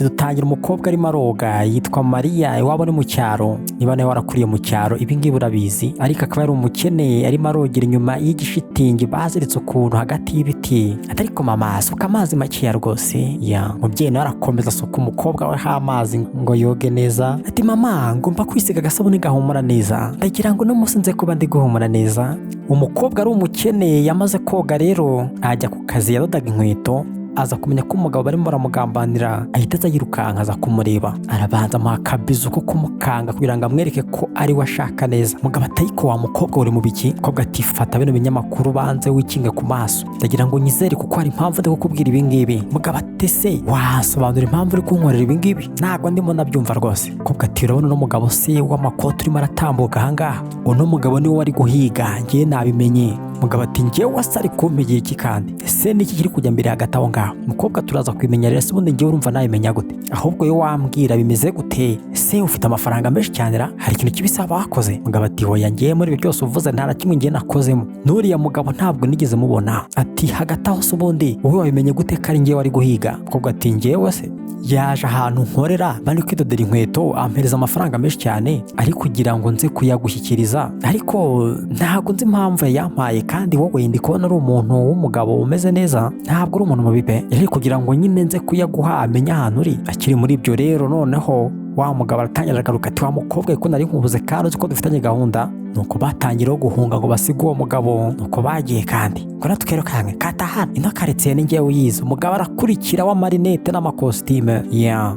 dutangira umukobwa arimo aroga yitwa Mariya iwabo ni mu cyaro niba nawe warakuriye mu cyaro ibi ngibi urabizi ariko akaba ari umukene arimo arogera inyuma y'igishitingi baziritse ukuntu hagati y'ibiti atariko mama asuka amazi makeya rwose umubyeyi nawe arakomeza asuka umukobwa we amazi ngo yoge neza ati mama ngomba kwisiga agasabuni gahumura neza ndagira ngo no munsi nze kuba ndi guhumura neza. Umukobwa ari umukene yamaze koga rero ajya ku kazi yadodaga inkweto aza kumenya ko umugabo barimo baramugambanira ahita aza yirukanka aza kumureba arabanza amuha akabizu ko kumukanga kugira ngo amwereke ko ari we ashaka neza. Umugabo atayiko wa mukobwa uri mu biki umukobwa ati fata bino binyamakuru banze wikinge ku maso ndagira ngo nyizere kuko hari impamvu ndi kukubwira ibi ngibi. Umugabo ati se wasobanura impamvu uri kunkorera ibi ngibi ntabwo ndimo nabyumva rwose. Umukobwa ati urabona uno mugabo se w'amakoti urimo aratambuka ahangaha uno mugabo niwe wari guhiga ngiye nabimenye. Umugabo ati ngewe wasari kumpegera iki kandi ese niki kiri kujya mbere hagati aho ngaho. Umukobwa turaza kwimenya rero ubundi ngewe urumva nabimenya gute ahubwo yo wambwira bimeze gute se ufite amafaranga menshi cyane hari ikintu kibisaba wakoze. Umugabo ati hoya ngewe muri ibi byose uvuze nta na kimwe ngiye nakozemo nuriya mugabo ntabwo nigeze mubona. Ati hagati aho se ubundi wowe wabimenye gute ko ari ngewe wari guhiga. Umukobwa ati ngewe se yaje ahantu nkorera bari kwidodera inkweto ampereza amafaranga menshi cyane ari kugira ngo nze kuyagushyikiriza ariko ntabwo nzi impamvu yampaye kandi wowe ndi kubona ari umuntu w'umugabo umeze neza ntabwo uri umuntu mubi pe yari kugira ngo nyine nze kuyaguha amenye ahantu uri. Akiri muri ibyo rero noneho wa mugabo aratangira agaruka ati wa mukobwa ko nari nkubuze kandi uzi ko dufitanye gahunda nuko batangiraho guhunga ngo basige uwo mugabo nuko bagiye kandi ngo natukerukanke kata hano ino karitsiye ni ngewe uyizi. Umugabo arakurikira w'amarinete n'amakositime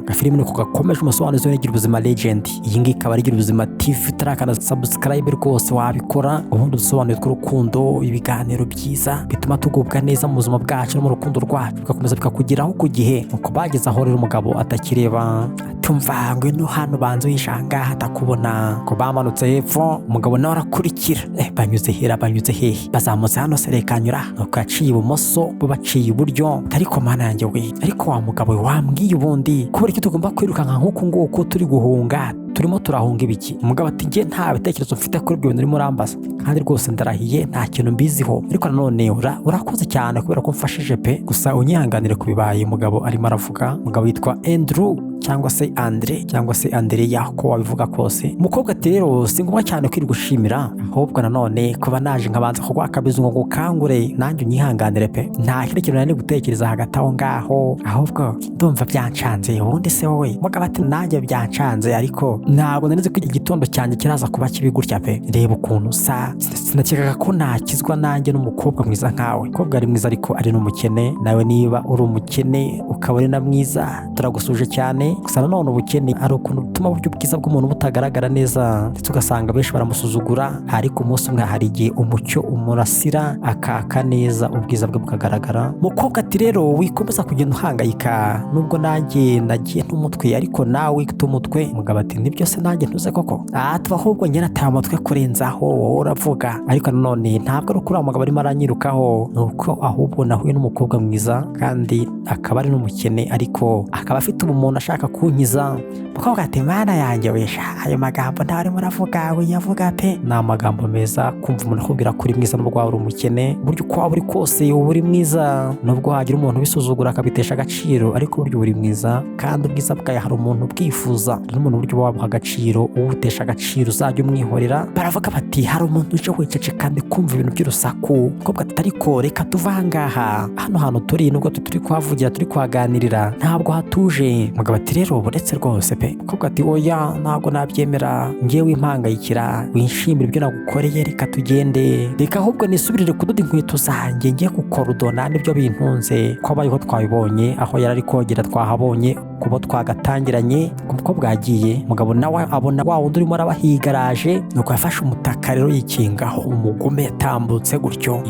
gafilimi nuko gakomeje umusobanuzi w'Igira Ubuzima Legend. Iyi ngiyi ikaba ari Igira Ubuzima TV tarakana subscribe rwose wabikora ubundi udusobanuro tw'urukundo ibiganiro byiza bituma tugubwa neza mu buzima bwacu no mu rukundo rwacu bigakomeza bikakugeraho ku gihe. nuko bageze aho rero umugabo atakireba atumva ngo ino hano banze uyishanga hatakubona ko bamanutse hepfo umugabo nawe arakurikira banyuze hera banyuze hehe bazamutse hano se reka nyura nuko yaciye ibumoso bo baciye iburyo ariko mana yanjye we ariko wa mugabo wambwiye ubundi kubera ko tugomba kwirukanka nk'uko nguko turi guhunga turimo turahunga ibiki. Umugabo ati nge nta bitekerezo mfite kuri ibyo bintu urimo urambaza kandi rwose ndarahiye nta kintu mbiziho ariko nanone urakoze cyane kubera ko mfashije pe gusa unyihanganire ku bibaye. Umugabo arimo aravuga umugabo yitwa Andrew cyangwa se Andre cyangwa se Andrea ko wabivuga kose. Umukobwa ati rero si ngombwa cyane kwiri gushimira ahubwo nanone kuba naje nkabanza kugwa akabizu ngo gukangure nanjye unyihanganire pe nta kindi kintu nari gutekereza hagati aho ngaho ahubwo ndumva byancanze ubundi se wowe. Umugabo ati nanjye byancanze ariko ntabwo narizi ko igitondo cyanjye kiraza kuba kibi gutya pe reba ukuntu sa sinakekaga ko nakizwa nanjye n'umukobwa mwiza nkawe. Umukobwa ari mwiza ariko ari n'umukene nawe niba uri umukene ukaba uri na mwiza turagusuje cyane gusa nanone ubukene ari ukuntu butuma uburyo bwiza bw'umuntu butagaragara neza ndetse ugasanga benshi baramusuzugura ariko umunsi umwe hari igihe umucyo umurasira akaka neza ubwiza bwe bukagaragara. Umukobwa ati rero wikomeza kugenda uhangayika nubwo nanjye nagiye n'umutwe ariko nawe wita umutwe. Umugabo ati nibyo se nanjye ntuze koko tuba ahubwo njye nataye umutwe kurenzaho wowe uravuga ariko nanone ntabwo ari ukuri umugabo arimo aranyirukaho nuko ahubwo nahuye n'umukobwa mwiza kandi akaba ari n'umukene ariko akaba afite ubumuntu ashaka kunkiza. Umukobwa ati mana yanjye wesha ayo magambo ntawe arimo aravuga wiyavuga pe ni amagambo meza kumva umuntu akubwira ko uri mwiza nubwo waba uri umukene buryo uko waba uri kose uba uri mwiza nubwo hagira umuntu ubisuzugura akabitesha agaciro ariko buryo uri mwiza kandi ubwiza bwawe hari umuntu ubwifuza n'umuntu buryo wabuha agaciro ubutesha agaciro uzajya umwihorera. Baravuga bati hari umuntu uje wicece kandi kumva ibintu by'urusaku. Umukobwa ati ariko reka tuva ahangaha hano hantu turi nubwo turi kuhavugira turi kuhaganirira ntabwo hatuje. Umugabo ati rero uretse rwose pe. Umukobwa ati oya ntabwo nabyemera ngewe impangayikira winshimira ibyo nagukoreye reka tugende reka ahubwo nisubirire kudoda inkweto zanjye ngiye kukorodona nibyo bintunze ko abayeho twabibonye aho yari ari kogera twahabonye kubo twagatangiranye. Umukobwa yagiye umugabo nawe abona wa wundi urimo arabahigaraje nuko yafashe umutaka rero yikingaho umugome yatambutse gutyo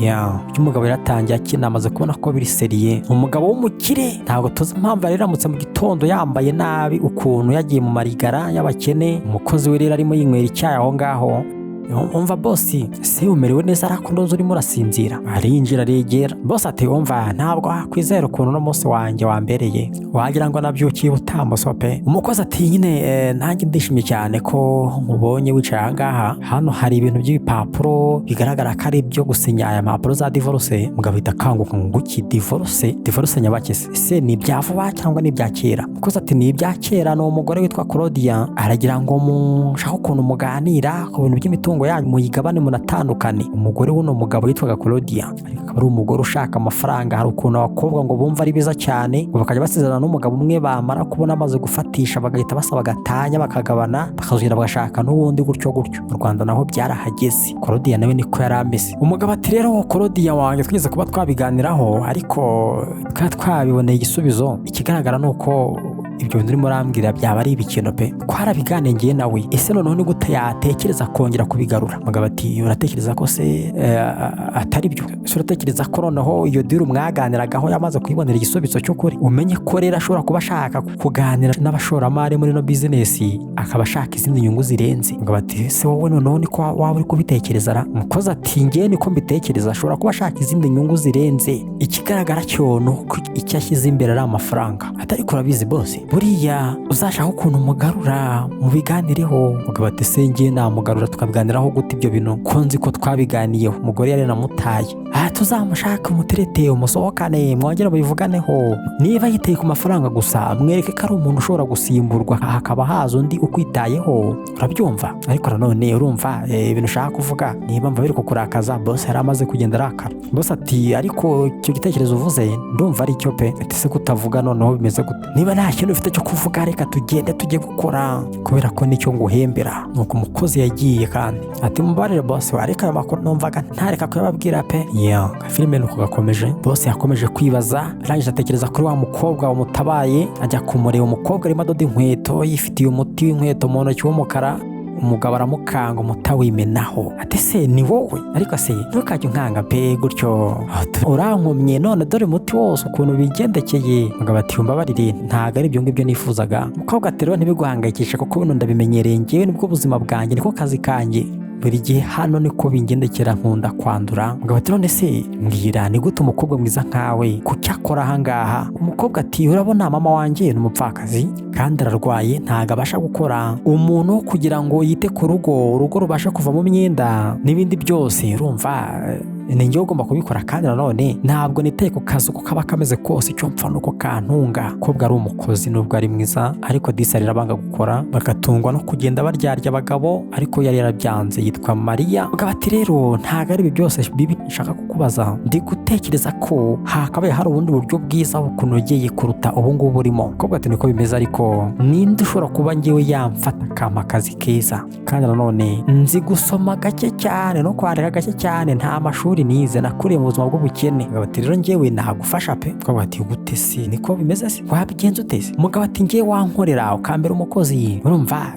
umugabo yaratangiye akinamaze kubona ko biri seriye. Umugabo w'umukire ntabwo tuzi impamvu yari iramutse mu gitondo yambaye nabi ukuntu yagiye mu marigara y'abakene. Umukozi we rero arimo yinywera icyayi aho ngaho umva boss se umerewe neza ariko ndozo urimo urasinzira. Arinjira aregera boss ati umva ntabwo wakwizera ukuntu no munsi wanjye wambereye wagira ngo nabyukiye utambuso pe. Umukozi ati nyine nanjye ndishimye cyane ko nkubonye wicaye ahangaha, hano hari ibintu by'ibipapuro bigaragara ko ari byo gusinya aya mpapuro za divorce. Mugabo ahita akanguka ngo iki divorce nyabakese se ni ibya vuba cyangwa ni ibya kera? Umukozi ati ni ibya kera. Ni umugore witwa Claudia aragira ngo mushaka ukuntu muganira ku bintu by'imitungo yanyu muyigabane munatandukane. Umugore w'uno mugabo yitwaga Claudia akaba ari umugore ushaka amafaranga. Hari ukuntu abakobwa ngo bumva ari biza cyane ngo bakajya basezerana n'umugabo umwe, bamara kubona amaze gufatisha bagahita basaba gatanya bakagabana bakazongera bagashaka n'ubundi gutyo. Mu Rwanda naho byarahageze. Claudia nawe niko yari ameze. Umugabo ati rero Claudia wanjye twigeze kuba twabiganiraho ariko twabiboneye igisubizo. Ikigaragara ni uko ibyo bintu urimo urambwira byaba ari ibikino pe. Twarabiganiye ngiye nawe, ese noneho ni gute yatekereza kongera kubigarura? Umugabo ati uratekereza ko se atari byo? Ese uratekereza ko noneho iyo diri mwaganiragaho yamaze kuyibonera igisubizo cy'ukuri? Umenye ko rero ashobora kuba ashaka kuganira n'abashoramari muri no business akaba ashaka izindi nyungu zirenze. Umugabo ati se wowe noneho niko waba uri kubitekereza ra? Umukozi ati ngiye niko mbitekereza, ashobora kuba ashaka izindi nyungu zirenze. Ikigaragara cyo no icyo ashyize imbere ari amafaranga. Atari kurabizi bose buriya uzashaka ukuntu mugarura mubiganireho. Umugabo ati se ngiye namugarura tukabiganiraho gute ibyo bintu ko nzi ko twabiganiyeho? Umugore yari namutaye. Tuzamushaka umuterete umusohokane mwongere mubivuganeho. Niba yiteye ku mafaranga gusa mwereke ko ari umuntu ushobora gusimburwa hakaba haza undi ukwitayeho. Urabyumva? Ariko nanone urumva ibintu ushaka kuvuga niba mva biri kukurakaza. Boss yari amaze kugenda arakara. Boss ati ariko icyo gitekerezo uvuze ndumva ari cyo pe. Ati se kutavuga noneho bimeze gute? Niba nta kintu ufite cyo kuvuga reka tugende tujye gukora kubera ko nicyo nguhembera. Nuko umukozi yagiye kandi ati mubarire boss wareka ayo makuru numvaga ntareka kuyababwira pe. Filime nuko gakomeje. Boss yakomeje kwibaza arangije atekereza kuri wa mukobwa wamutabaye ajya kumureba. Umukobwa arimo adoda inkweto yifitiye umuti w'inkweto mu ntoki w'umukara. Umugabo aramukanga umuta wimenaho. Ati se ni wowe? Ariko se ntukajye unkanga pe gutyo urankomye none dore umuti wose ukuntu bigendekeye. Umugabo ati umbabarire ntago ari ibyo ngibyo nifuzaga. Umukobwa ati rero ntibiguhangayikishe kuko bino ndabimenyereye njyewe nibwo buzima bwanjye niko kazi kanjye buri gihe hano niko bingendekera nkunda kwandura. Umugabo ati none se mbwira ni gute umukobwa mwiza nkawe kuki akora ahangaha? Umukobwa ati urabona mama wanjye ni umupfakazi kandi ararwaye ntago abasha gukora. Umuntu kugira ngo yite ku urugo rubasha kuvamo imyenda n'ibindi byose urumva ni njyewe ugomba kubikora. kandi nanone ntabwo niteye ku kazi uko kaba kameze kose. icyo mpfa nuko kantunga. Umukobwa ari umukozi nubwo ari mwiza ariko disarira banga gukora bagatungwa no kugenda baryarya abagabo ariko yari yarabyanze. Yitwa Maria. Umugabo ati rero ntago ari ibi byose bibi nshaka kukubaza, ndi gutekereza ko hakabaye hari ubundi buryo bwiza bukunogeye kuruta ubu ngubu urimo. Umukobwa ati niko bimeze ariko ninde ushobora kuba njyewe yamfata akampa akazi keza kandi nanone nzi gusoma gake cyane no kwandika gake cyane nta mashuri nize nakuriye mu buzima bw'ubukene. Umugabo ati rero njyewe nagufasha pe. Umugabo ati gute se niko bimeze se wabigenza uteze? Umugabo ati njyewe wankorera ukambera umukozi urumva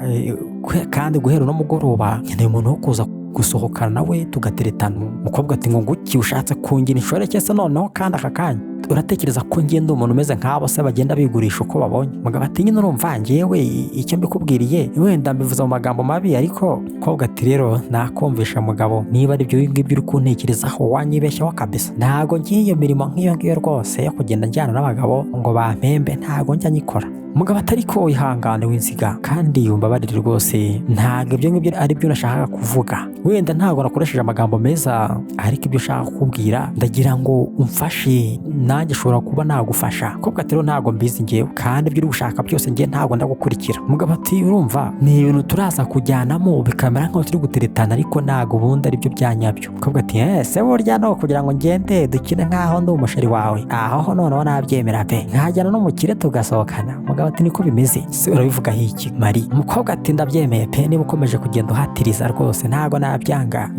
kandi guhera no mugoroba nkeneye umuntu wo kuza gusohokana nawe tugateretana. Umukobwa ati ngo nguki ushatse kungira inshoreke se noneho kandi aka kanya uratekereza ko ngenda umuntu umeze nk'abo se bagenda bigurisha uko babonye? Umugabo ati nyine urumva njyewe icyo mbikubwiriye wenda mbivuze mu magambo mabi ariko. Umukobwa ati rero nakumvisha mugabo niba ari byo ngibyo uri kuntekerezaho wanyibeshyaho kabisa. ntago ngiye iyo mirimo nk'iyo ngiyo rwose yo kugenda njyana n'abagabo ngo bampembe ntago njya nyikora. Umugabo atari ko ihangane winsiga kandi umbabarire rwose ntago ibyo ngibyo ari byo nashakaga kuvuga. Wenda ntago nakoresheje amagambo meza ariko ibyo ushaka kukubwira ndagira ngo umfashe nanjye ushobora kuba nagufasha. Umukobwa ati rero ntago mbizi njyewe kandi ibyo uri gushaka byose njye ntago ndagukurikira. Umugabo ati urumva ni ibintu turaza kujyanamo bikamera nk'aho turi guteretana ariko ntago ubundi ari byo byanyabyo. Umukobwa ati se burya no kugira ngo ngende dukine nk'aho ndi umusheri wawe aho noneho nabyemera pe nkajyana n'umukire tugasohokana. Umugabo ati niko bimeze se urabivugaho iki Mari? Umukobwa ati ndabyemeye pe niba ukomeje kugenda uhatiriza rwose ntago nabyanga.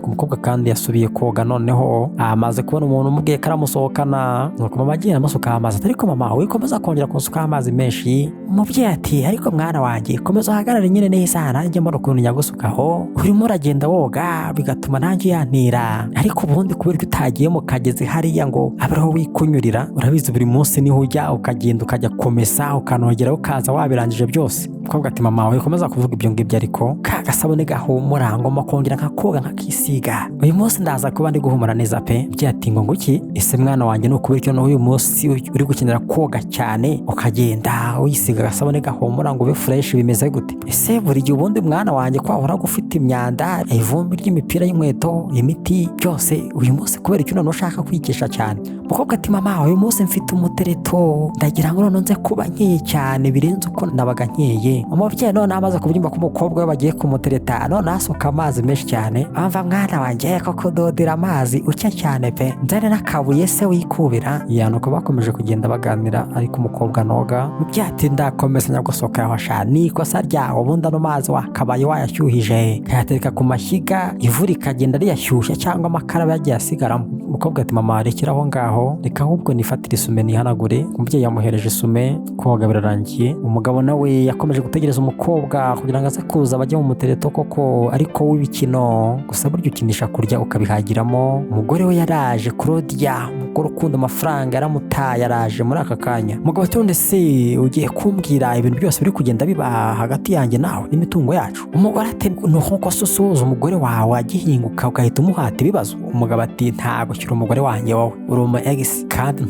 Umukobwa kandi yasubiye koga noneho amaze kubona umuntu umubwiye ko aramusohokana. Nuko mama agiye amusukaho amazi. Ariko mama wikomeza kongera kunsukaho amazi menshi. Umubyeyi ati ariko mwana wanjye komeza uhagarare nyine neza nanjye mbona ukuntu nyagusukaho urimo uragenda woga bigatuma nanjye yantira. Ariko ubundi kubera ko utagiye mu kagezi hariya ngo abeho wikunyurira urabizi buri munsi niho ujya ukagenda ukajya komesa ukanogera ukaza wabirangije byose. umukobwa ati mama wawe komeza kuvuga ibyo ngibyo ariko ka gasabune gahumura ngomba kongera nkakoga nkakisiga uyu munsi ndaza kuba ndi guhumura neza pe byati ngo nguki ese mwana wanjye no kubera cyo uyu munsi uri gukenera koga cyane ukagenda uyisiga gasabune gahumura ngo ube fresh bimeze gute ese buri gihe ubundi mwana wanjye ko ahora gufite imyanda ivumbi ry'imipira y'inkweto imiti byose uyu munsi kubera cyo none ushaka kwikisha cyane umukobwa ati mama uyu munsi mfite umutereto ndagira ngo none nze kuba nkeye cyane birenze uko nabaga nkeye umubyeyi none amaze kubyumva ko umukobwa we bagiye kumutereta none asuka amazi menshi cyane amva mwana wanjye ko kudodera amazi ucya cyane pe nzane n'akabuye se wikubira yanuko bakomeje kugenda baganira ariko umukobwa noga umubyeyi ati ndakomeza nyagusoka yahasha nikosa ryawo ubundi ano mazi wakabaye wayashyuhije kayatereka ku mashyiga ivu rikagenda riyashyushya cyangwa amakara yagiye asigaramo umukobwa ati mama rekera aho ngaho reka ahubwo nifatire isume nihanagure umubyeyi yamuhereje isume koga birarangiye umugabo nawe yakomeje gutegereza umukobwa kugira ngo aze kuza bajye mu mutereto koko ariko w'ibikino gusa burya ukinisha kurya ukabihagiramo umugore we yaraje Claudia umugore ukunda amafaranga yaramutaye yaraje muri aka kanya umugabo ati none se ugiye kumbwira ibintu byose biri kugenda biba hagati yanjye nawe n'imitungo yacu umugore ati nuko susuza umugore wawe agihinguka ugahita umuhata ibibazo umugabo ati ntago shyira umugore wanjye wowe uri umu ex kandi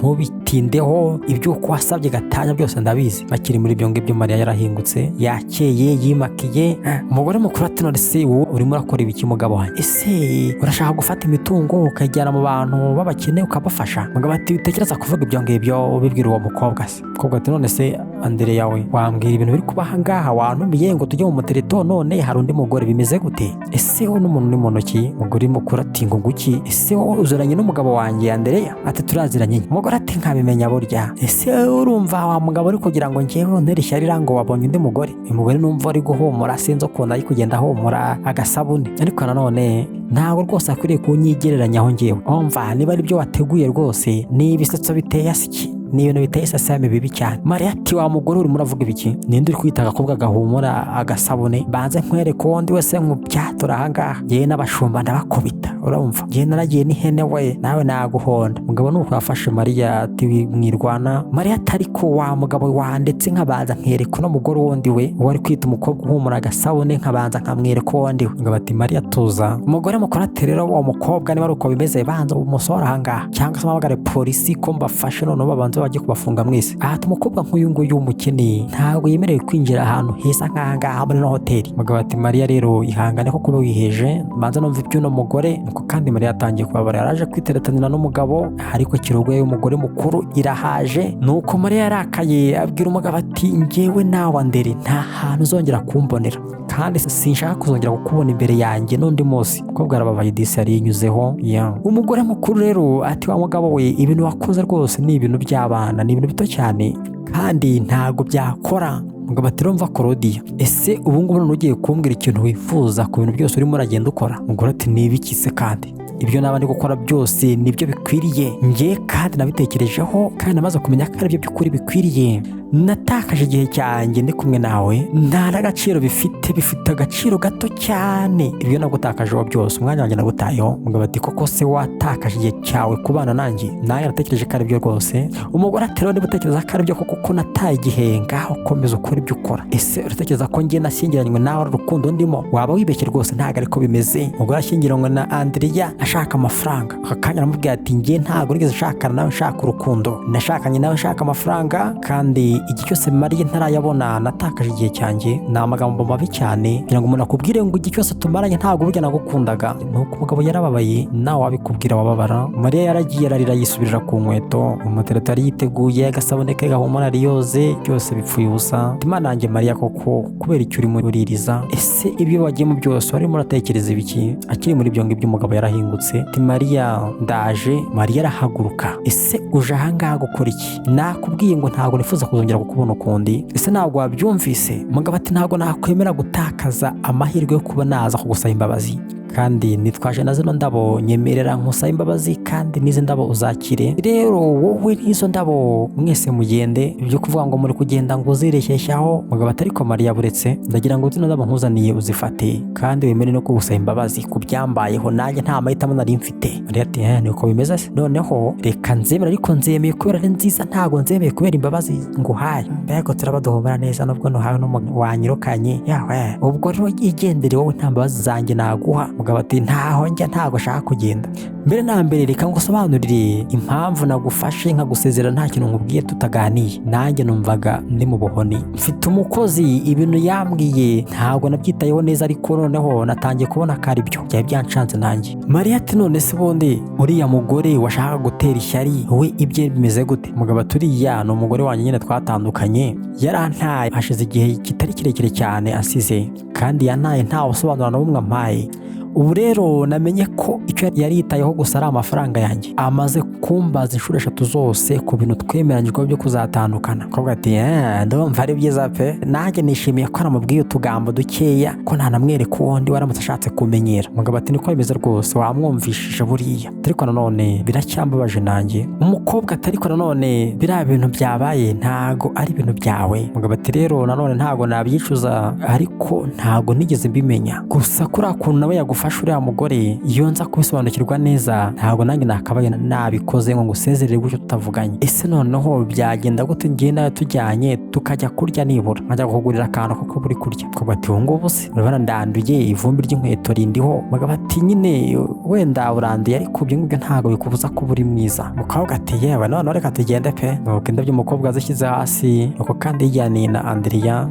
ntubitindeho ibyo wasabye gatanya byose ndabizi bakiri muri ibyo ngibyo Mariya yarahingutse yakeye yimakiye umugore mukuru ati none se wowe urimo urakora ibiki mugabo wanjye ese urashaka gufata imitungo ukajyana mu bantu babakene ukabafasha umugabo ati bitekereza kuvuga ibyo ngibyo ubibwira uwo mukobwa se umukobwa ati none se Andere yawe wambwira ibintu biri kubaha ngaha wantumiye ngo tujye mu mutereto none hari undi mugore bimeze gute ese wowe n'umuntu uri mu ntoki umugore mukuru ati ngo nguki ese wowe uzuranye n'umugabo wanjye Andereya ati turaziranye umugore ati nkabimenya burya ese urumva wa mugabo uri kugira ngo njyewe ntere ishyarira ngo wabonye undi mugore uyu mugore numva ari guhumura sinzi ukuntu ari kugenda ahumura agasabune ariko nanone ntabwo rwose akwiriye kunyigereranya aho ngewe umva niba ari byo wateguye rwose ni ibisetso biteye asiki ni ibintu biteye isasame bibi cyane Mariya ati wa mugore urimo uravuga ibiki ninde uri kwita agakobwa gahumura agasabune banze nkwereke undi wese nkubyatura ahangaha yewe n'abashumba ndabakubita urumva yewe naragiye n'ihene we nawe naguhonda mugabo nuko yafashe Mariya ati mwirwana Mariya atari ko wa mugabo wandetse nkabanza nkwereka uno mugore wundi we wari kwita umukobwa uhumura agasabune nkabanza nkamwereka undi we mugabo ati Mariya tuza umugore mukora ati rero uwo mukobwa niba ari uko bimeze banza umusora ahangaha cyangwa se mpamagare polisi ko mbafashe none babanza bajye kubafunga mwese ati umukobwa nk'uyu nguyu w'umukene ntabwo yemerewe kwinjira ahantu heza nk'ahangaha muri no hoteli mugabo ati Mariya rero ihangane ko kuba wiheje banza numva iby'uno mugore nuko kandi Mariya atangiye kubabara yaraje kwiteretanira n'umugabo ariko kirogoye y'umugore mukuru irahaje nuko Mariya yarakaye abwira umugabo ati njyewe nawe Andere nta hantu uzongera kumbonera kandi sinshaka kuzongera kukubona imbere yanjye n'undi munsi umukobwa arababaye disi yari yinyuzeho umugore mukuru rero ati wa mugabo we ibintu wakoze rwose ni ibintu by'abana ni ibintu bito cyane kandi ntago byakora mugabo ati rumva Claudia ese ubu ngubu none ugiye kumbwira ikintu wifuza ku bintu byose urimo uragenda ukora umugore ati ni ibiki se kandi ibyo nabandi gukora byose nibyo bikwiriye njye kandi nabitekerejeho kandi namaze kumenya ko ari byo by'ukuri bikwiriye natakaje igihe cyanjye ndi kumwe nawe nta n'agaciro bifite agaciro gato cyane ibyo nagutakajeho byose umwanya wanjye nagutayeho mugabo ati koko se watakaje igihe cyawe kubana nanjye nawe natekereje ko ari byo rwose umugore ati rero niba utekereza ko ari byo koko nataye igihe ngaho komeza ukora ibyo ukora ese uratekereza ko njye nashyingiranywe nawe ari urukundo ndimo waba wibeshye rwose ntabwo ariko bimeze umugore ashyingiranywe na Andereya ashaka amafaranga aka kanya aramubwira ati njye ntabwo nigeze nshakana nawe nshaka urukundo nashakanye nawe nshaka amafaranga kandi igihe cyose Mariya ntarayabona natakaje igihe cyanjye ni amagambo mabi cyane kugira ngo umuntu akubwire ngo igihe cyose tumaranye ntabwo burya nagukundaga nuko umugabo yarababaye nawe wabikubwira wababara Mariya yaragiye ararira yisubirira ku nkweto umutereto yari yiteguye agasabune ke gahumura ari yoze byose bipfuye ubusa Imana yanjye Mariya koko kubera icyo urimo uririza ese ibyo wagiyemo byose warimo uratekereza ibiki akiri muri ibyo ngibyo umugabo yarahingutse ati Mariya ndaje Mariya arahaguruka ese uje ahangaha gukora iki nakubwiye ngo ntabwo nifuza kuzongera kukubona ukundi ese ntabwo wabyumvise umugabo ati ntabwo nakwemera gutakaza amahirwe yo kuba naza kugusaba imbabazi kandi nitwaje na zino ndabo, nyemerera nkusaba imbabazi kandi n'izi ndabo uzakire. Rero wowe n'izo ndabo mwese mugende, ibyo kuvuga ngo muri kugenda ngo uzireshyeshyaho. Umugabo ati ariko Mariya buretse, ndagira ngo zino ndabo nkuzaniye uzifate kandi wemere no kugusaba imbabazi ku byambayeho, nanjye nta mahitamo nari mfite. Mariya ati niko bimeze se, noneho reka nzemera, ariko nzemeye kubera ari nziza, ntago nzemeye kubera imbabazi nguhaye. Mbega turabaduhumura neza nubwo ntuhawe wanyirukanye yawe, ubwo rero igendere wowe, nta mbabazi zanjye naguha. Umugabo ati ntaho njya, ntago shaka kugenda. Mbere na mbere reka ngusobanurire impamvu nagufashe nkagusezera nta kintu nkubwiye tutaganiye. Nanjye numvaga ndi mu buhoni, mfite umukozi, ibintu yambwiye ntago nabyitayeho neza, ariko noneho natangiye kubona ko ari byo byari byanshanze nanjye. Mariya ati none se bundi uriya mugore washaka gutera ishyari we ibye bimeze gute? Umugabo ati uriya ni umugore wanjye nyine twatandukanye, yarantaye hashize igihe kitari kirekire cyane asize, kandi yantaye nta busobanuro na bumwe ampaye. Ubu rero namenye ko icyo yari yitayeho gusa ari amafaranga yanjye. Amaze kumbaza inshuro 3 zose ku bintu twemeranyijwe byo kuzatandukana. Umukobwa ati ndumva ari byiza pe. Nanjye nishimiye ko aramubwiye utugambo dukeya ko ntanamwereka uwundi waramutse ashatse kumenyera. Umugabo ati niko bimeze rwose, wamwumvishije buriya, ariko nanone biracyambabaje nanjye. Umukobwa ati ariko nanone biriya bintu byabaye ntago ari ibintu byawe. Umugabo ati rero nanone ntago nabyicuza, ariko ntago nigeze mbimenya, gusa kuri akuntu nawe yagufasha uriya mugore, iyo nza kubisobanukirwa neza ntago nanjye nakabaye nabikoze ngo ngusezerere gutyo tutavuganye. Ese noneho byagenda gute ngiye nawe tujyanye tukajya kurya, nibura nkajya kukugurira akantu kuko buri kurya? Umugabo ati ubu ngubu se urabona ndanduye, ivumbi ry'inkweto rindiho. Umugabo ati nyine wenda uranduye, ariko ibyo ngibyo ntago bikubuza kuba uri mwiza. Umukobwa ati yewe noneho reka tugende pe. Nuko indabyo umukobwa zishyize hasi, nuko kandi yijyaniye na Andrea,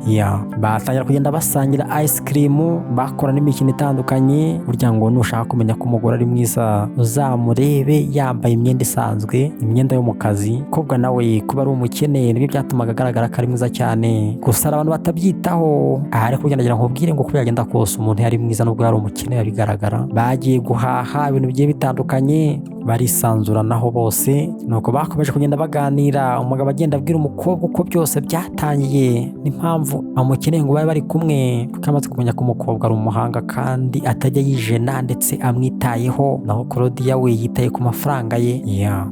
batangira kugenda basangira ice cream, bakora n'imikino itandukanye. Burya ngo nushaka kumenya ko umugore ari mwiza uzamurebe yambaye imyenda isanzwe, imyenda yo mu kazi. Umukobwa nawe kuba ari umukene nibyo byatumaga agaragara ko ari mwiza cyane, gusa abantu batabyitaho. Ariko kugira ngo nkubwire ngo uko yagenda kose umuntu yari mwiza nubwo yari umukene yabigaragara. Bagiye guhaha ibintu bigiye bitandukanye, barisanzuranaho bose. Nuko bakomeje kugenda baganira, umugabo agenda abwira umukobwa uko byose byatangiye n'impamvu amukeneye ngo babe bari kumwe, kuko amaze kumenya ko umukobwa ari umuhanga kandi atajya yijena ndetse amwitayeho. Naho Claudia we yitaye ku mafaranga ye.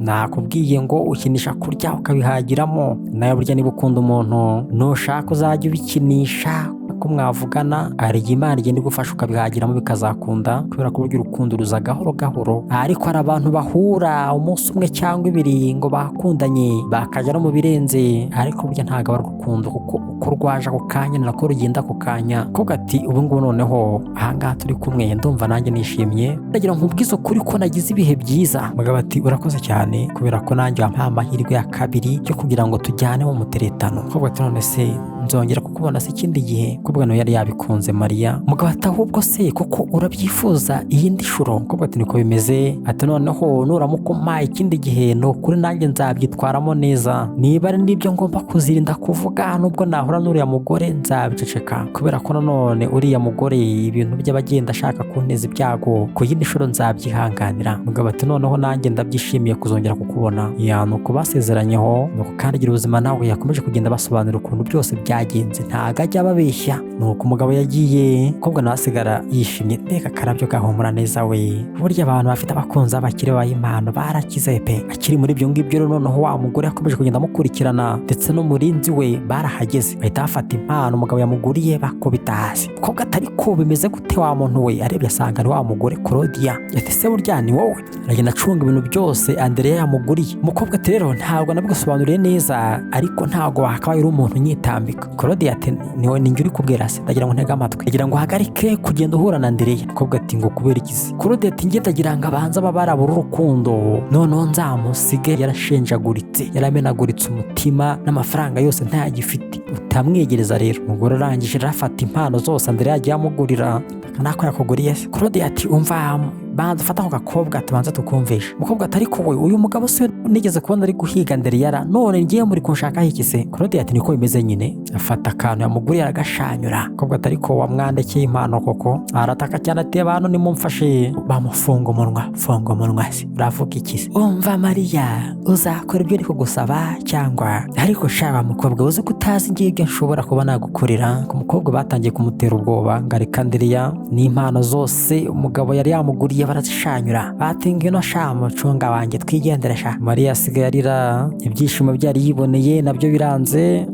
Nakubwiye ngo ukinisha kurya ukabihagiramo, nawe burya niba ukunda umuntu nushaka uzajya ubikinisha ko mwavugana, hari Imana igenda igufasha ukabihagiramo bikazakunda, kubera ko burya urukundo ruza gahoro gahoro. Ariko hari abantu bahura umunsi umwe cyangwa ibiri ngo bakundanye bakajya no mu birenze, ariko burya ntago ari urukundo, kuko uko rwaje ako kanya nako rugenda ako kanya. Kuko ati ubu ngubu noneho ahangaha turi kumwe ndumva nanjye nishimye, ndagira nkubwize ukuri ko nagize ibihe byiza. Umugabo ati urakoze cyane, kubera ko nanjye wampaye amahirwe ya kabiri yo kugira ngo tujyane mu muteretano. Umukobwa ati none se nzongera kukubona se ikindi gihe? Umukobwa nawe yari yabikunze Mariya. Umugabo ati ahubwo se koko urabyifuza iyindi shuro? Umukobwa ati niko bimeze. Ati noneho nuramuka umpaye ikindi gihe ni ukuri nanjye nzabyitwaramo neza, niba ari n'ibyo ngomba kuzirinda kuvuga nubwo nahura n'uriya mugore nzabiceceka, kubera ko nanone uriya mugore ibintu by'abagenda ashaka kunteza ibyago, ku yindi shuro nzabyihanganira. Umugabo ati noneho nanjye ndabyishimiye kuzongera kukubona. Nuko basezeranyeho, nuko kandi gira ubuzima nawe yakomeje kugenda basobanura ukuntu byose byagenze, ntago ajya babeshya. Nuko umugabo yagiye, umukobwa nawe asigara yishimye, mbega akarabyo gahumura neza we. Burya abantu bafite abakunzi abakire b'Imana barakize pe. Akiri muri ibyo ngibyo rero noneho wa mugore yakomeje kugenda amukurikirana, ndetse n'umurinzi we barahageze, bahita bafata impano umugabo yamuguriye bakubita hasi. Umukobwa atari ko bimeze gute wa muntu we? Arebye asanga ari wa mugore Claudia. Ati se burya ni wowe? Aragenda acunga ibintu byose Andrea yamuguriye. Umukobwa ati rero ntabwo nabigusobanuriye neza, ariko ntabwo wakabaye uri umuntu nyitambika. Claudia ati niwe ninjye uri kubwira se, ndagira ngo ntege amatwi, ndagira ngo uhagarike kugenda uhura na Andrea. Umukobwa ati ngo kubera iki? Claudia ati njye ndagira ngo abanza babarabura urukundo, noneho nzamusige yarashenjaguritse, yaramenaguritse umutima n'amafaranga yose ntayagifite, utamwegereza rero. Umugore arangije arafata impano zose Andrea yagiye amugurira, nako yakuguriye se. Claudia ati umva banza ufata ako gakobwa tubanza tukumvisha. Umukobwa ati ariko we uyu mugabo se nigeze kubona ari guhiga ndere yara none ngiye muri kunshaka iki se? Claudia ati niko bimeze nyine. Afata akantu yamuguriye aragashanyura. Umukobwa ati ariko wamwandekeye impano koko? Arataka cyane ati abantu nimumfashe. Bamufunga umunwa, funga umunwa se uravuga iki se? Umva Mariya uzakora ibyo ariko gusaba cyangwa ariko shaba mukobwa uzi ko utazi ngiye ibyo nshobora kuba nagukorera. Ku mukobwa batangiye kumutera ubwoba ngareka ndiriya n'impano zose umugabo yari yamuguriye barazishanyura. Bati ngino sha mucunga wanjye twigendera sha. Mariya asigaye arira ibyishimo byari yiboneye nabyo biranze.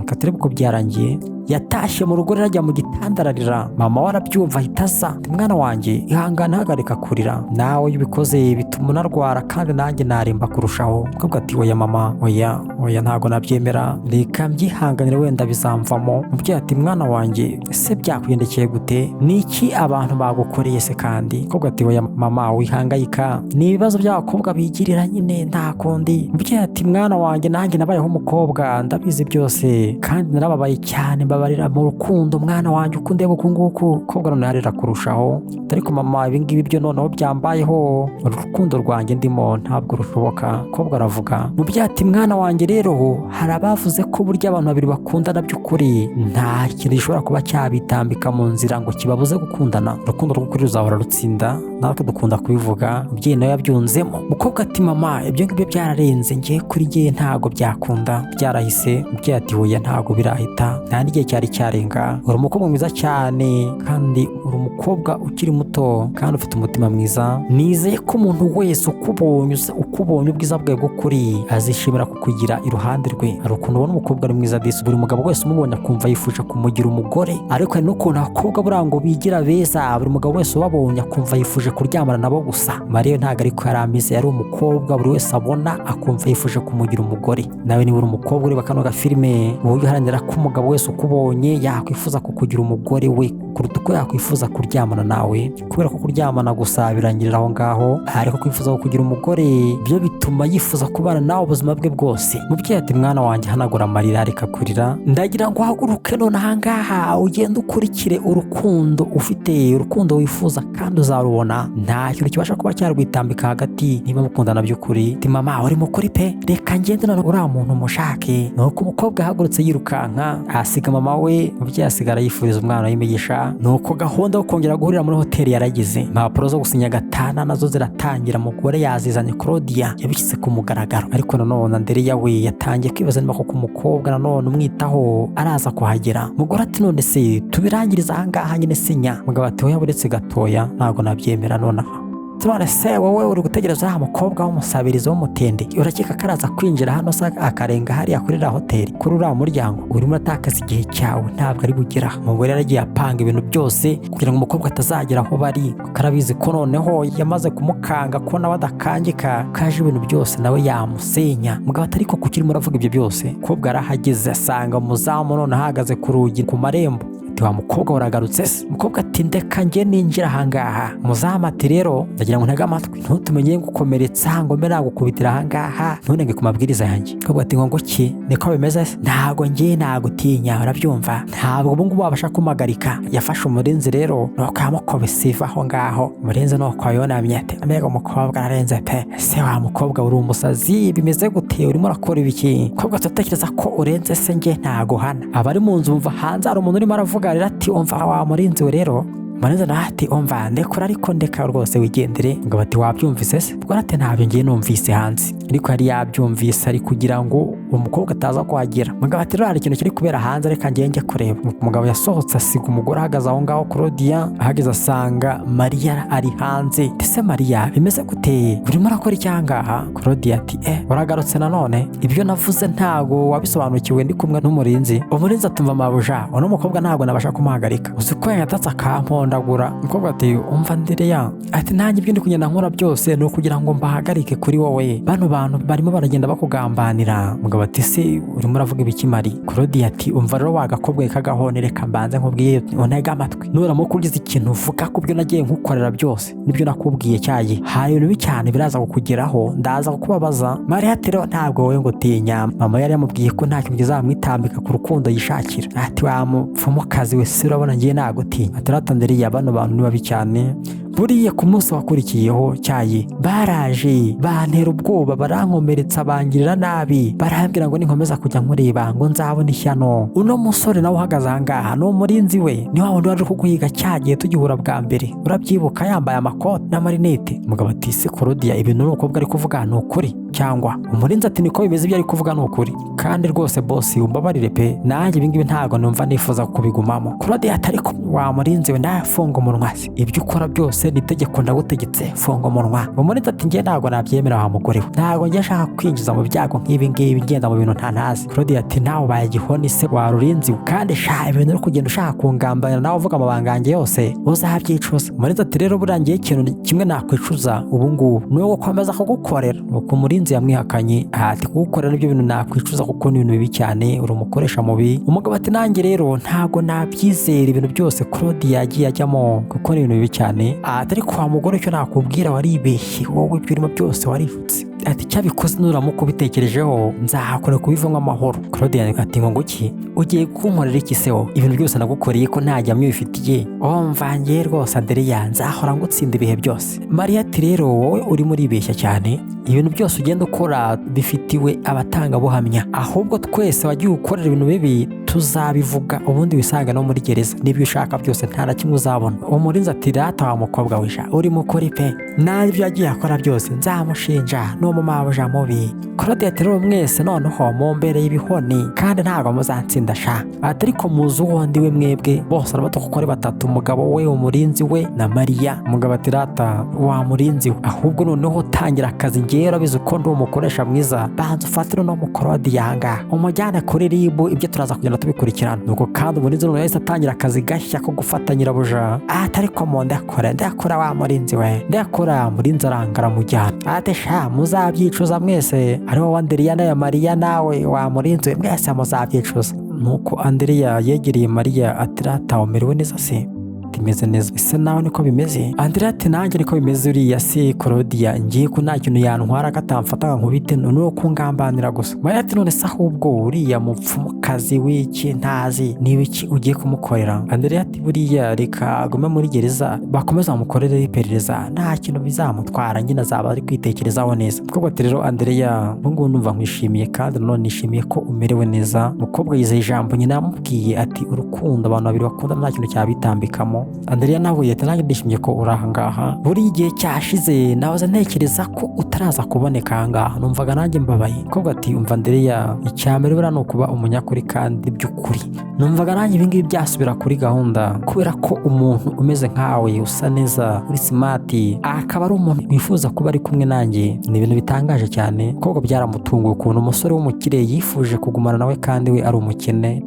Katari ko byarangiye yatashye mu rugo rajya mu gitanda ararira. Mama warabyumva ahita aza mwana wanjye ihangane hagarika kurira nawe ubikoze bituma unarwara kandi nanjye narimba kurushaho. Umukobwa ati oya mama oya ntago nabyemera reka mbyihanganire wenda bizamvamo. Umubyeyi ati mwana wanjye ese byakugendekeye gute niki abantu bagukoreye se kandi? Umukobwa ati oya mama wihangayika ni ibibazo by'abakobwa bigirira nyine nta kundi. Umubyeyi ati mwana wanjye nanjye nabayeho umukobwa ndabizi byose kandi narababaye cyane mbabarira mu rukundo mwana wanjye ukundeba uku nguku. Umukobwa none arira kurushaho ariko mama ibingibi byo noneho byambayeho urukundo rwanjye ndimo ntabwo rushoboka. Umukobwa aravuga umubyeyi ati mwana wanjye rero hari abavuze ko burya abantu babiri bakundana by'ukuri nta kintu gishobora kuba cyabitambika mu nzira ngo kibabuze gukundana. Urukundo rw'ukuri ruzahora rutsinda natwe dukunda kubivuga. Umubyeyi nawe yabyunzemo. Umukobwa ati mama ibyo ngibyo byararenze ngiye kuri ngiye ntago byakunda byarahise. Umubyeyi ati oya ntago birahita nta n'igihe cyari cyarenga. Uri umukobwa mwiza cyane kandi uri umukobwa ukiri muto kandi ufite umutima mwiza. Nizeye ko umuntu wese ukubonye ubwiza bwe bw'ukuri azishimira kukugira iruhande rwe. Hari ukuntu ubona umukobwa ari mwiza disi buri mugabo wese umubonye akumva yifuje kumugira umugore ariko hari n'ukuntu abakobwa burango bigira beza buri mugabo wese ubabonye akumva yifuje kuryamana nabo gusa. Mariya ntago ariko yari ameze yari umukobwa buri wese abona akumva yifuje kumugira umugore. Nawe niba uri umukobwa ureba kano gafilime wowe uharanira ko umugabo wese ukubonye yakwifuza kukugira umugore we kuruta uko yakwifuza kuryamana nawe kubera ko kuryamana gusa birangirira aho ngaho ariko kwifuza kukugira umugore byo bituma yifuza kubana nawe ubuzima bwe bwose. Umubyeyi ati mwana wanjye hanagura amarira areka kurira ndagira ngo uhaguruke none ahangaha ugende ukurikire urukundo ufite urukundo wifuza kandi uzarubona nta kintu kibasha kuba cyarwitambika hagati niba mukundana by'ukuri. Ati mama uri mukuri pe reka ngende none uriya muntu mushake. Nuko umukobwa ahagurutse yirukanka asiga mama we. Umubyeyi asigara yifuriza umwana w'imigisha. Nuko gahunda yo kongera guhurira muri hoteli yaragize. Impapuro zo gusinya gatana nazo ziratangira. Umugore yazizanye Claudia yabishyize ku mugaragaro ariko nanone Andrea we yatangiye kwibaza niba koko umukobwa nanone umwitaho araza kuhagera. Umugore ati none se tubirangiriza ahangaha nyine sinya. Umugabo ati oya buretse gatoya ntago nabyemera nonaha. Tubone se wowe uri gutegereza aha mukobwa w'umusabirizi w'umutende urakeka karaza kwinjira hano sa akarenga hariya kuri la hoteli kuri uriya muryango urimo atakaza igihe cyawe ntabwo ari bugera. Umugore yaragiye apanga ibintu byose kugira ngo umukobwa atazagera aho bari karabizi ko noneho yamaze kumukanga ko nawe adakangika kaje ibintu byose nawe yamusenya. Umugabo atari ko kukiri muravuga ibyo byose umukobwa arahageze asanga umuzamu none ahagaze ku rugi ku marembo. Wa mukobwa waragarutse se? Umukobwa ati ndeka nge ninjira ahangaha. Umuzamu ati rero ndagira ngo ntege amatwi ntutumenye gukomeretsa ngo mbe nagukubitira ahangaha ntunenge ku mabwiriza yanjye. Umukobwa ati ngo ki niko bimeze se? Ntago nge nagutinya urabyumva ntabwo ubu ngubu wabasha kumagarika. Yafashe umurinzi rero nuko yamukobese iva aho ngaho. Umurinzi nuko yonamye ati mbega umukobwa ararenze pe. Se wa mukobwa uri umusazi bimeze gute urimo urakora ibiki? Umukobwa atatekereza ko urenze se nge ntago hana. Abari mu nzu umva hanze hari umuntu urimo aravuga ati umva wa murinzi we rero Maneza ati umva ndekura ariko ndeka rwose wigendere. Ngo bati wabyumvise se? Ubwo ati ntabyo ngiye numvise hanze ariko yari yabyumvise ari kugira ngo umukobwa ataza kuhagera. Mugabo ati rero hari ikintu kiri kubera hanze reka ngenge kureba. Umugabo yasohotse asiga umugore ahagaze aho ngaho Claudia ahageze asanga Mariya ari hanze. Ese Mariya bimeze gute urimo urakora icyangaha? Claudia ati waragarutse nanone ibyo navuze ntago wabisobanukiwe ndi kumwe n'umurinzi. Umurinzi atumva mabuja uno mukobwa ntago nabasha kumuhagarika uzi ko yatatse akampondagura. Umukobwa ati umva Andrea ati nanjye ibyo ndi kugenda nkora byose no kugira ngo mbahagarike kuri wowe bano bantu barimo baragenda bakugambanira. Mugabo ati se urimo uravuga ibiki Mari? Claudia ati umva rero wagakobwa kagahonere kambanze nkubwiye untega amatwi nuramuka ugize ikintu uvuga ku byo nagiye nkukorera byose nibyo nakubwiye cyayi hari ibintu cyane biraza kukugeraho ndaza kukubabaza. Mari ati rero ntabwo wowe ngo tinya mama yari yamubwiye ko nta kintu kizamwitambika ku rukundo yishakira. Ati wa mupfumukazi we se urabona ngiye nagutinya. Ati ratandiriye bano bantu ni babi cyane buriya ku munsi wakurikiyeho cyayi baraje bantera ubwoba barankomeretsa bangirira nabi barambwira ngo ninkomeza kujya nkureba ngo nzabona ishyano. Uno musore nawe uhagaze ahangaha ni umurinzi we, ni wa wundi waje kuguhiga cyagiye tugihura bwa mbere, urabyibuka yambaye amakoti n'amarinete. Umugabo ati se Claudia ibintu n'umukobwa ari kuvuga ni ukuri cyangwa? Umurinzi ati niko bimeze, ibyo ari kuvuga ni ukuri kandi rwose boss umbabarire pe, nanjye ibingibi ntago numva nifuza kubigumamo. Claudia ati ariko wa murinzi we ndafunga umunwa, ibyo ukora byose nitegeko ndagutegetse funga umunwa. Umurinzi ati njye ntago nabyemera wa mugore we, ntago njye nshaka kwinjiza mu byago nk'ibi ngibi ngenda mu bintu ntantazi. Claudia ati nawe ubaye igihoni se wa rurinzi kandi sha ibintu uri kugenda ushaka kungambanira nawe uvuga amabanga yanjye yose uzabyicuza. Umurinzi ati rero burangiye ikintu kimwe nakwicuza ubu ngubu ni uwo gukomeza kugukorera. Nuko umurinzi yamwihakanye ati kugukorera nibyo bintu nakwicuza kuko ni ibintu bibi cyane, uri umukoresha mubi. Umugabo ati nanjye rero ntago nabyizera ibintu byose Claudia yagiye ajyamo kuko ni ibintu bibi cyane. Atari kwa mugore icyo nakubwira waribeshye wowe, ibyo urimo byose warifutse. Ati cyabikoze nuramuka ubitekerejeho nzahakora kubivamo amahoro. Claudia ati ngo nguki ugiye kunkorera iki se wo, ibintu byose nagukoreye ko nta jamyo bifitiye mvangiye rwose Andrea nzahora ngutsinda ibihe byose. Maria ati rero wowe uri muri ibeshya cyane, ibintu byose ugenda ukora bifitiwe abatangabuhamya, ahubwo twese wagiye ukorera ibintu bibi tuzabivuga ubundi wisanga no muri gereza, n'ibyo ushaka byose nta na kimwe uzabona. Umurinzi ati rata wa mukobwa wisha uri mukuri pe, n'ibyo yagiye akora byose nzamushinja n'umumabuja mubi. Claudia ati rero mwese noneho mumbere y'ibihoni kandi ntabwo muzansinda sha. Ati ariko muzi uwundi we mwebwe bose arabato kuko ari batatu, umugabo we umurinzi we na Maria. Umugabo ati rata wa murinzi we, ahubwo noneho tangira akazi ngiye urabizi ko ndi umukoresha mwiza, banza ufatire no mukorodi yanga umujyane kuri ribu, ibyo turaza kugenda tubikurikirana. Nuko kandi umurinzi noneho yahise atangira akazi gashya ko gufata nyirabuja. Ati ariko mu ndakora wa murinzi we ndakora. Murinzi arangara mujyana ati sha muzabyicuza mwese, ariho Andrea na Maria nawe wa murinzi we mwese muzabyicuza. Nuko Andrea yegereye Maria ati rata umerewe neza se? Timeze neza. Ese nawe niko bimeze? Andrea ati nanjye niko bimeze uriya se Claudia ngiye ko nta kintu yantwara katamfata nkubite no kungambanira gusa. Maria ati none se ahubwo uriya mupfumukazi w'iki ntazi n'ibiki ugiye kumukorera? Andrea ati buriya reka agume muri gereza bakomeza bamukorere iperereza nta kintu bizamutwara, nyine azaba ari kwitekerezaho neza. Mukobwa ati rero Andrea ubungubu numva nkwishimiye kandi none nishimiye ko umerewe neza. Mukobwa yizeye ijambo nyina yamubwiye ati urukundo abantu babiri bakunda nta kintu cyabitambikamo. Andrea nawe yati nanjye ndishimye ko uri ahangaha, buri igihe cyashize nahoze ntekereza ko utaraza kuboneka ahangaha, numvaga nanjye mbabaye. Mukobwa ati umva Andrea icyambere buriya ni ukuba umunyakuri kandi by'ukuri, numvaga nanjye ibingibi byasubira kuri gahunda kubera ko umuntu umeze nkawe usa neza uri smart akaba ari umuntu wifuza kuba ari kumwe nanjye, ni ibintu bitangaje cyane. Mukobwa byaramutunguye ukuntu umusore w'umukire yifuje kugumana nawe kandi we ari umukene.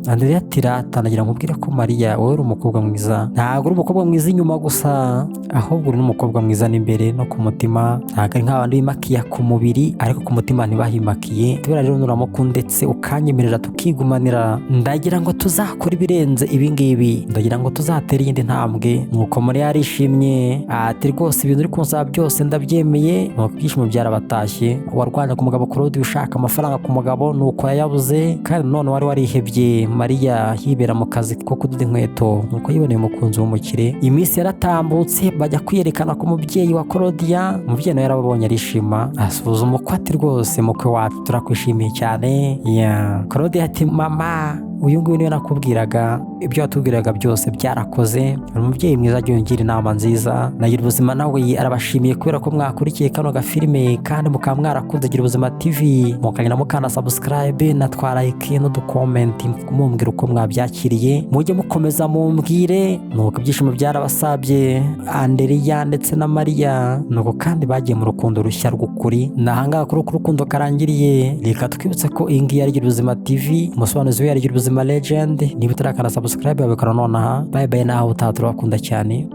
Andrea ati rata nagira nkubwire ko Maria wowe uri umukobwa mwiza, ntabwo uri umukobwa mwiza inyuma gusa ahubwo uri n'umukobwa mwiza n'imbere no ku mutima, ntabwo ari nk'abandi bimakiya ku mubiri ariko ku mutima ntibahimakiye. Tubera rero nuramuku ndetse ukanyemerera tukigumanira, ndagira ngo tuzakora ibirenze ibingibi, ndagira ngo tuzatere iyindi ntambwe. Nuko Maria yarishimye ati rwose ibintu uri kunsaba byose ndabyemeye. Nuko ibyishimo byarabatashye. Warwanya ku mugabo Claude ushaka amafaranga ku mugabo nuko yayabuze kandi none wari warihebye. Maria yibera mu kazi ko kudoda inkweto nuko yiboneye umukunzi w'umukire. Iminsi yaratambutse bajya kwiyerekana ku mubyeyi wa Claudia. Umubyeyi nawe yarababonye arishima asuzuma uko ati rwose mukwe wacu turakwishimiye cyane. Claudia ati mama uyu nguyu niwe nakubwiraga, ibyo watubwiraga byose byarakoze. Umubyeyi mwiza agiye ungira inama nziza. Nagira ubuzima nawe arabashimiye kubera ko mwakurikiye kano gafilime kandi mukaba mwarakunze Gira Ubuzima TV, mukagenda mukanda subscribe na like n'uducomment mumbwira uko mwabyakiriye. Mujye mukomeza mumbwire. Nuko ibyishimo byarabasabye Andrea ndetse na Maria, nuko kandi bagiye mu rukundo rushya rw'ukuri. Nahangaha kuri urukundo karangiriye. Reka twibutse ko iyi ngiyi ari Gira Ubuzima TV, umusobanuzi we ari Gira Ubuzima Legend. Niba utarakanda subscribe babikora nonaha. Bye bye naho utaha turabakunda cyane.